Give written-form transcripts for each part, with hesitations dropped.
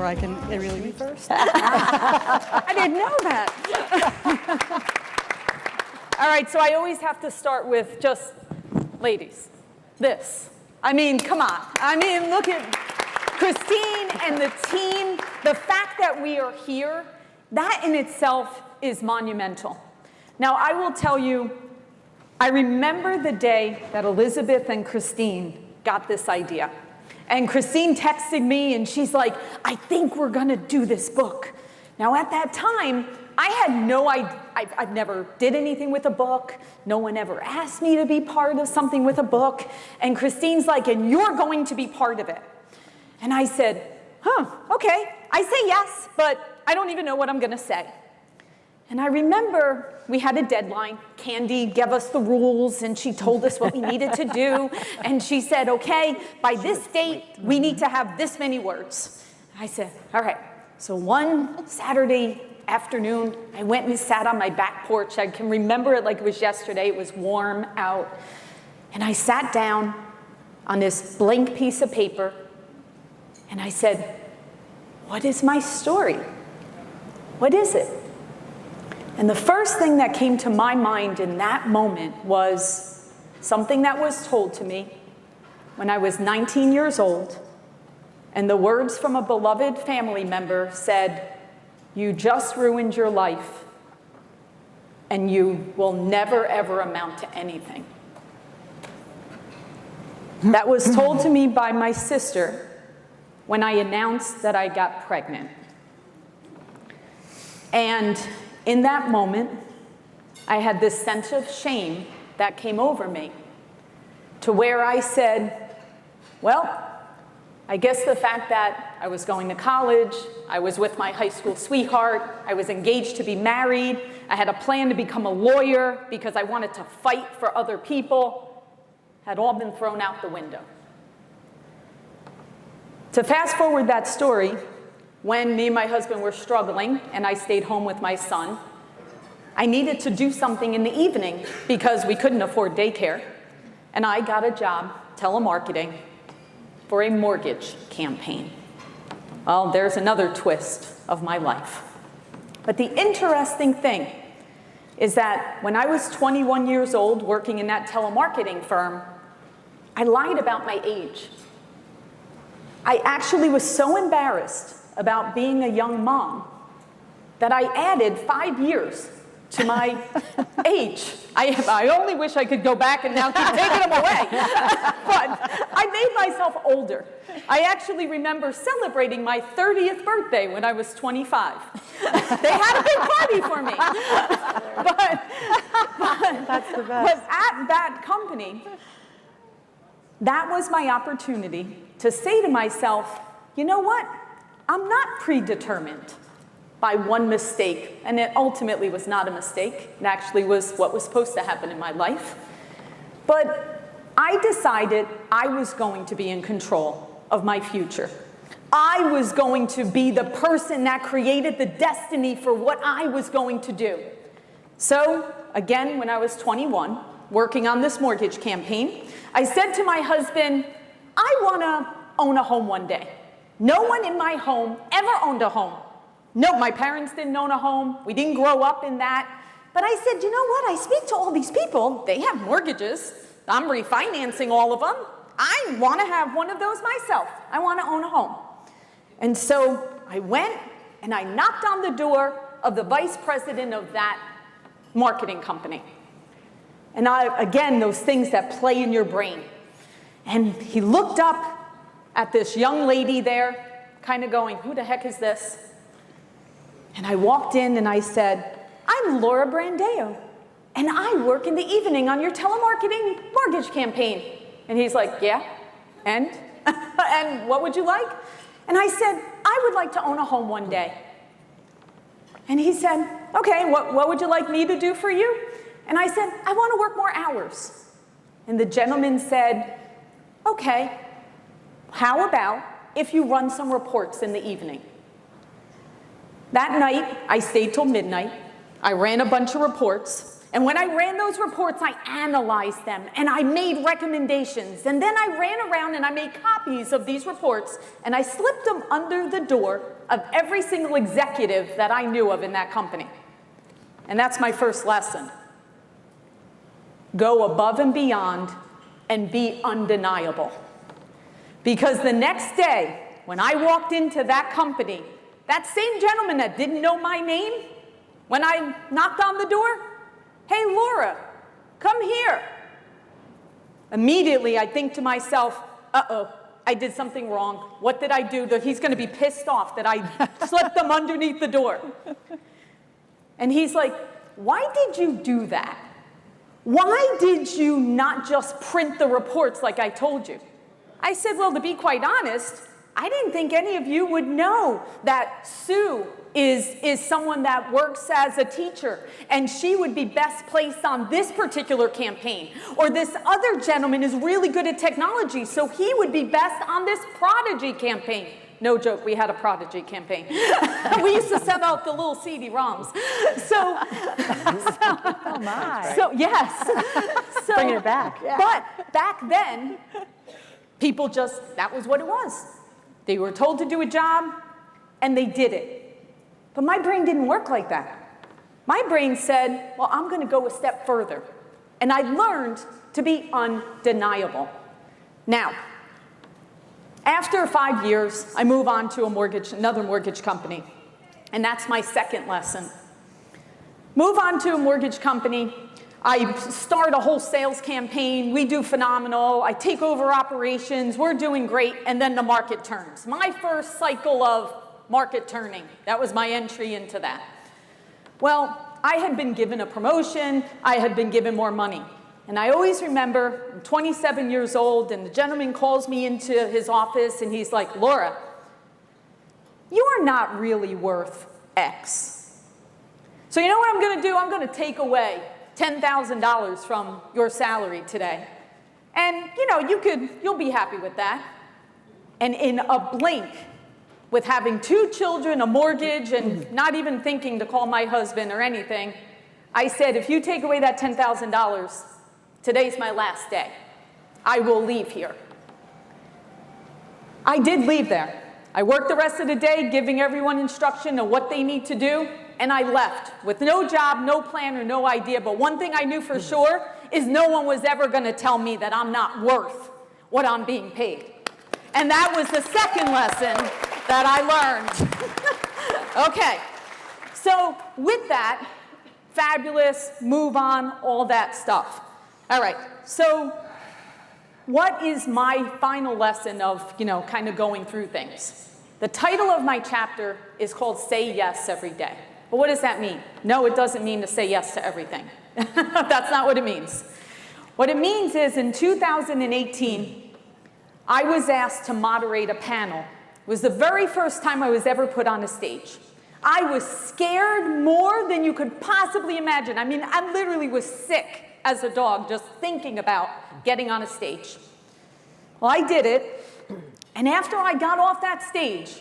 remember. I can really be first. I didn't know that. All right, so I always have to start with just, ladies, this. I mean, come on. I mean, look at Christine and the team. The fact that we are here, that in itself is monumental. Now, I will tell you, I remember the day that Elizabeth and Christine got this idea. And Christine texted me, and she's like, I think we're going to do this book. Now, at that time, I had no idea. I've never did anything with a book. No one ever asked me to be part of something with a book. And Christine's like, and you're going to be part of it. And I said, okay. I say yes, but I don't even know what I'm going to say. And I remember we had a deadline. Candy gave us the rules, and she told us what we needed to do. And she said, okay, by this date, we need to have this many words. I said, all right. So one Saturday afternoon, I went and sat on my back porch. I can remember it like it was yesterday. It was warm out. And I sat down on this blank piece of paper, and I said, what is my story? What is it? And the first thing that came to my mind in that moment was something that was told to me when I was 19 years old, and the words from a beloved family member said, you just ruined your life, and you will never, ever amount to anything. That was told to me by my sister when I announced that I got pregnant. And in that moment, I had this sense of shame that came over me, to where I said, well, I guess the fact that I was going to college, I was with my high school sweetheart, I was engaged to be married, I had a plan to become a lawyer because I wanted to fight for other people, had all been thrown out the window. To fast forward that story, when me and my husband were struggling and I stayed home with my son, I needed to do something in the evening because we couldn't afford daycare, and I got a job, telemarketing, for a mortgage campaign. Well, there's another twist of my life. But the interesting thing is that when I was 21 years old working in that telemarketing firm, I lied about my age. I actually was so embarrassed about being a young mom that I added 5 years to my age. I only wish I could go back and now keep taking them away. But I made myself older. I actually remember celebrating my 30th birthday when I was 25. They had a big party for me. That's the best. But at that company, that was my opportunity to say to myself, you know what? I'm not predetermined by one mistake, and it ultimately was not a mistake. It actually was what was supposed to happen in my life. But I decided I was going to be in control of my future. I was going to be the person that created the destiny for what I was going to do. So, again, when I was 21, working on this mortgage campaign, I said to my husband, I want to own a home one day. No one in my home ever owned a home. No, my parents didn't own a home. We didn't grow up in that. But I said, you know what? I speak to all these people. They have mortgages. I'm refinancing all of them. I want to have one of those myself. I want to own a home. And so I went and I knocked on the door of the vice president of that marketing company. And again, those things that play in your brain. And he looked up at this young lady there, kind of going, who the heck is this? And I walked in and I said, I'm Laura Brandao, and I work in the evening on your telemarketing mortgage campaign. And he's like, yeah, and? And what would you like? And I said, I would like to own a home one day. And he said, okay, what would you like me to do for you? And I said, I want to work more hours. And the gentleman said, okay, how about if you run some reports in the evening? That night, I stayed till midnight. I ran a bunch of reports, And when I ran those reports, I analyzed them and I made recommendations. And then I ran around and I made copies of these reports and I slipped them under the door of every single executive that I knew of in that company. And that's my first lesson. Go above and beyond and be undeniable. Because the next day, when I walked into that company, that same gentleman that didn't know my name, when I knocked on the door, "Hey, Laura, come here." Immediately, I think to myself, uh-oh, I did something wrong. What did I do? He's going to be pissed off that I slipped them underneath the door. And he's like, "Why did you do that? Why did you not just print the reports like I told you?" I said, "Well, to be quite honest, I didn't think any of you would know that Sue is someone that works as a teacher, and she would be best placed on this particular campaign. Or this other gentleman is really good at technology, so he would be best on this Prodigy campaign." No joke, we had a Prodigy campaign. We used to send out the little CD-ROMs. Oh my. So yes. So, bringing it back. Yeah. But back then, people just, that was what it was. They were told to do a job, and they did it. But my brain didn't work like that. My brain said, well, I'm going to go a step further. And I learned to be undeniable. Now, after 5 years, I move on to another mortgage company. And that's my second lesson. Move on to a mortgage company. I start a whole sales campaign. We do phenomenal. I take over operations. We're doing great. And then the market turns. My first cycle of market turning. That was my entry into that. Well, I had been given a promotion. I had been given more money. And I always remember, I'm 27 years old, and the gentleman calls me into his office, and he's like, "Laura, you are not really worth X. So you know what I'm going to do? I'm going to take away $10,000 from your salary today. And, you know, you'll be happy with that." And in a blink, with having 2 children, a mortgage, and not even thinking to call my husband or anything, I said, "If you take away that $10,000, today's my last day. I will leave here." I did leave there. I worked the rest of the day giving everyone instruction on what they need to do, and I left with no job, no plan, or no idea. But one thing I knew for sure is no one was ever going to tell me that I'm not worth what I'm being paid. And that was the second lesson that I learned. Okay, so with that, fabulous, move on, all that stuff. All right, so what is my final lesson of, kind of going through things? The title of my chapter is called Say Yes Every Day. But what does that mean? No, it doesn't mean to say yes to everything. That's not what it means. What it means is in 2018, I was asked to moderate a panel. It was the very first time I was ever put on a stage. I was scared more than you could possibly imagine. I mean, I literally was sick as a dog just thinking about getting on a stage. Well, I did it, and after I got off that stage,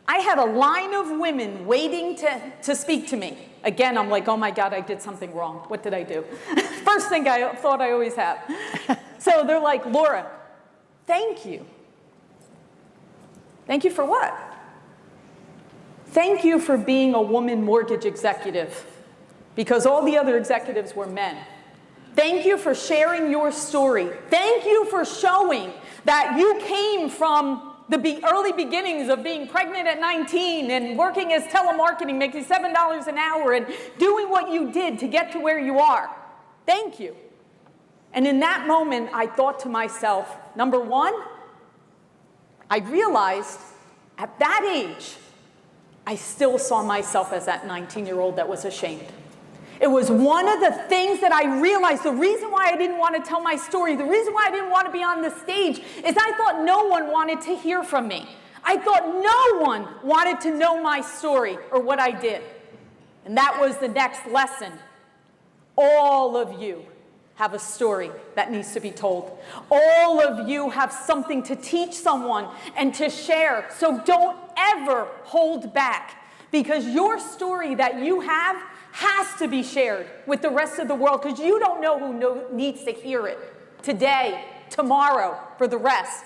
I had a line of women waiting to speak to me. Again, I'm like, oh my God, I did something wrong. What did I do? First thing I thought I always have. So they're like, "Laura, thank you." Thank you for what? Thank you for being a woman mortgage executive, because all the other executives were men. Thank you for sharing your story. Thank you for showing that you came from the early beginnings of being pregnant at 19 and working as telemarketing, making $7 an hour and doing what you did to get to where you are. Thank you. And in that moment, I thought to myself, number one, I realized at that age, I still saw myself as that 19-year-old that was ashamed. It was one of the things that I realized, the reason why I didn't want to tell my story, the reason why I didn't want to be on the stage, is I thought no one wanted to hear from me. I thought no one wanted to know my story or what I did. And that was the next lesson. All of you have a story that needs to be told. All of you have something to teach someone and to share. So don't ever hold back, because your story that you have has to be shared with the rest of the world, because you don't know who needs to hear it today, tomorrow, for the rest.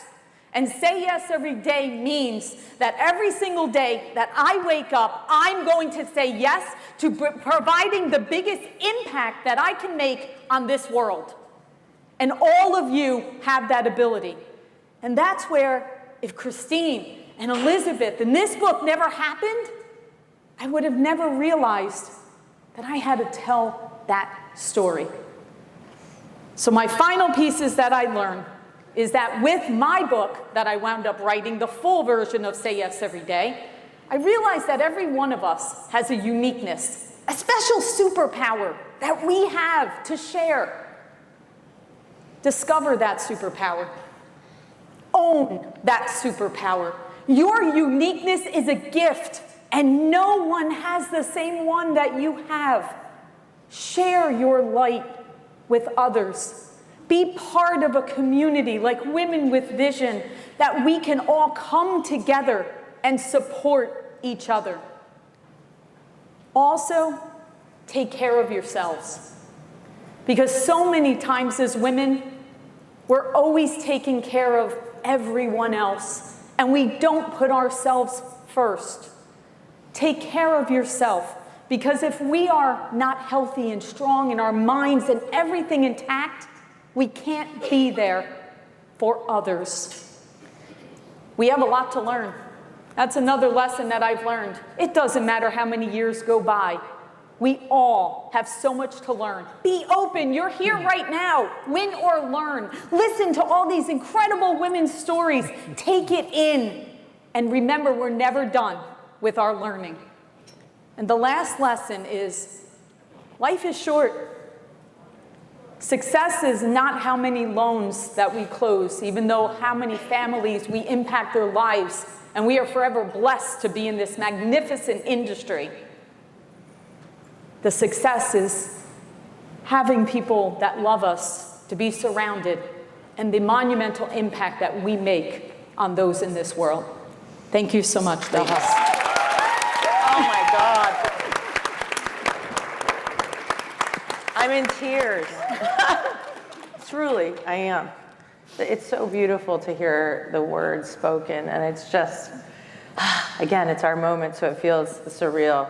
And say yes every day means that every single day that I wake up, I'm going to say yes to providing the biggest impact that I can make on this world. And all of you have that ability. And that's where, if Christine and Elizabeth and this book never happened, I would have never realized that I had to tell that story. So my final pieces that I learned is that with my book that I wound up writing, the full version of Say Yes Every Day, I realized that every one of us has a uniqueness, a special superpower that we have to share. Discover that superpower. Own that superpower. Your uniqueness is a gift, and no one has the same one that you have. Share your light with others. Be part of a community like Women with Vision, that we can all come together and support each other. Also, take care of yourselves. Because so many times as women, we're always taking care of everyone else, and we don't put ourselves first. Take care of yourself, because if we are not healthy and strong in our minds and everything intact, we can't be there for others. We have a lot to learn. That's another lesson that I've learned. It doesn't matter how many years go by. We all have so much to learn. Be open. You're here right now. Win or learn. Listen to all these incredible women's stories. Take it in. And remember, we're never done with our learning. And the last lesson is, life is short. Success is not how many loans that we close, even though how many families we impact their lives, and we are forever blessed to be in this magnificent industry. The success is having people that love us, to be surrounded, and the monumental impact that we make on those in this world. Thank you so much, ladies. Oh my God. I'm in tears. Truly, I am. It's so beautiful to hear the words spoken, and it's just, again, it's our moment, so it feels surreal.